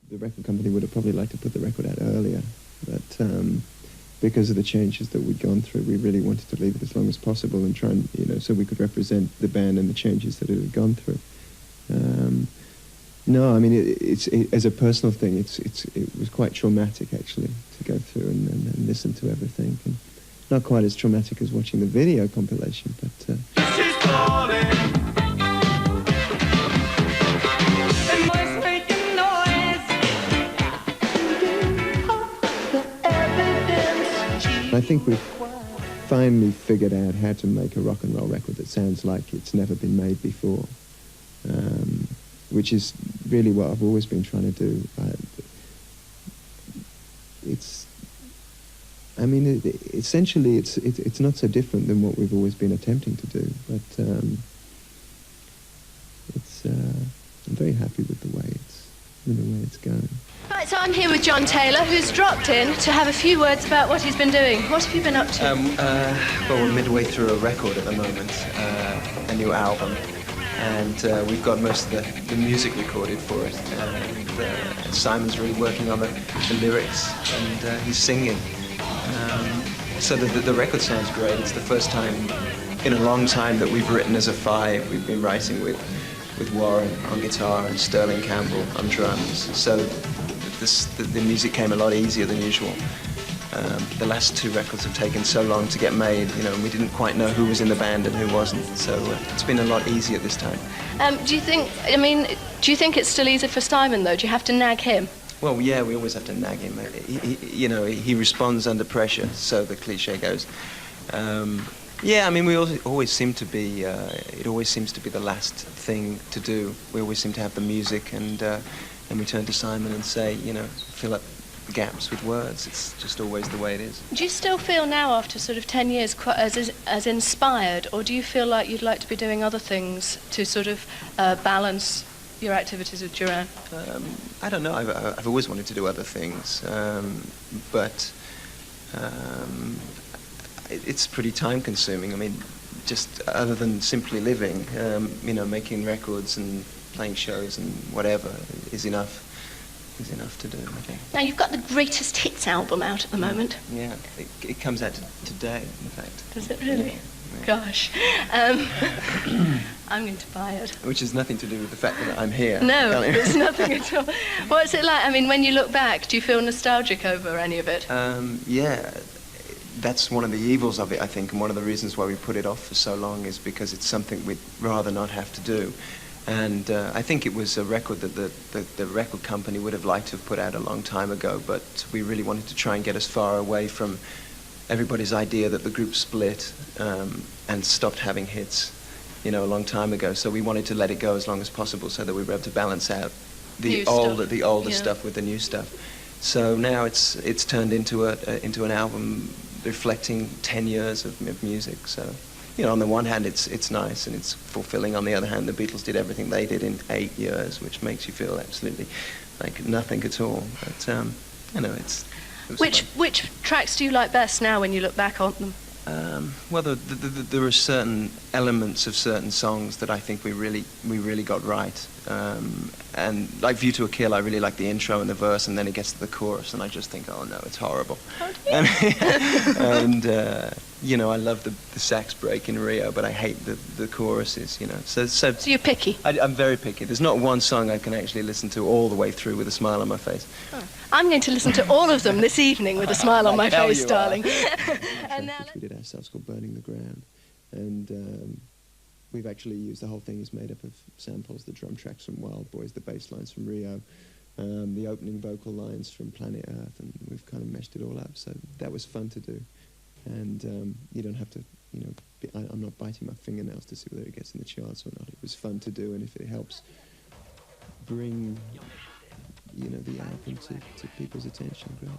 The record company would have probably liked to put the record out earlier, but because of the changes that we'd gone through, we really wanted to leave it as long as possible and try and, so we could represent the band and the changes that it had gone through. No, I mean, as a personal thing, it was quite traumatic, actually, to go through and listen to everything. And not quite as traumatic as watching the video compilation, but... She's calling. I think we've finally figured out how to make a rock and roll record that sounds like it's never been made before, which is really what I've always been trying to do. Essentially, it's not so different than what we've always been attempting to do, but I'm very happy with the way it's going. Right, so I'm here with John Taylor, who's dropped in to have a few words about what he's been doing. What have you been up to? Well, we're midway through a record at the moment, a new album, and we've got most of the music recorded for it. And Simon's really working on the lyrics, and he's singing. So the record sounds great. It's the first time in a long time that we've written as a five. We've been writing with Warren on guitar and Sterling Campbell on drums. So the music came a lot easier than usual. The last two records have taken so long to get made, and we didn't quite know who was in the band and who wasn't. So it's been a lot easier this time. Do you think it's still easy for Simon, though? Do you have to nag him? Well, yeah, we always have to nag him. He responds under pressure, so the cliche goes. Yeah, I mean, we always seem to be, it always seems to be the last thing to do. We always seem to have the music, and we turn to Simon and say, fill up the gaps with words. It's just always the way it is. Do you still feel now, after sort of 10 years, quite as inspired, or do you feel like you'd like to be doing other things to sort of balance your activities with Duran? I don't know. I've always wanted to do other things, but it's pretty time-consuming. I mean, just other than simply living, making records and playing shows and whatever is enough to do, I think. Now, you've got the Greatest Hits album out at the moment. Yeah, it comes out today, in fact. Does it really? Yeah. Gosh. I'm going to buy it. Which has nothing to do with the fact that I'm here. No, there's nothing at all. What's it like? I mean, when you look back, do you feel nostalgic over any of it? Yeah. That's one of the evils of it, I think, and one of the reasons why we put it off for so long is because it's something we'd rather not have to do. And I think it was a record that the record company would have liked to have put out a long time ago, but we really wanted to try and get as far away from everybody's idea that the group split and stopped having hits, a long time ago. So we wanted to let it go as long as possible so that we were able to balance out the older stuff with the new stuff. So now it's turned into an album reflecting 10 years of music. So, on the one hand, it's nice and it's fulfilling. On the other hand, the Beatles did everything they did in 8 years, which makes you feel absolutely like nothing at all. But Which tracks do you like best now when you look back on them? Well, there are certain elements of certain songs that I think we really got right. And like View to a Kill, I really like the intro and the verse, and then it gets to the chorus, and I just think, oh no, it's horrible. And I love the sax break in Rio, but I hate the choruses. So you're picky. I'm very picky. There's not one song I can actually listen to all the way through with a smile on my face. Oh. I'm going to listen to all of them this evening with a smile on my face, darling. And now we did ourselves called Burning the Ground, and we've actually used, the whole thing is made up of samples, the drum tracks from Wild Boys, the bass lines from Rio, the opening vocal lines from Planet Earth, and we've kind of meshed it all up, so that was fun to do. And you don't have to, I'm not biting my fingernails to see whether it gets in the charts or not. It was fun to do, and if it helps bring, the album to people's attention, great.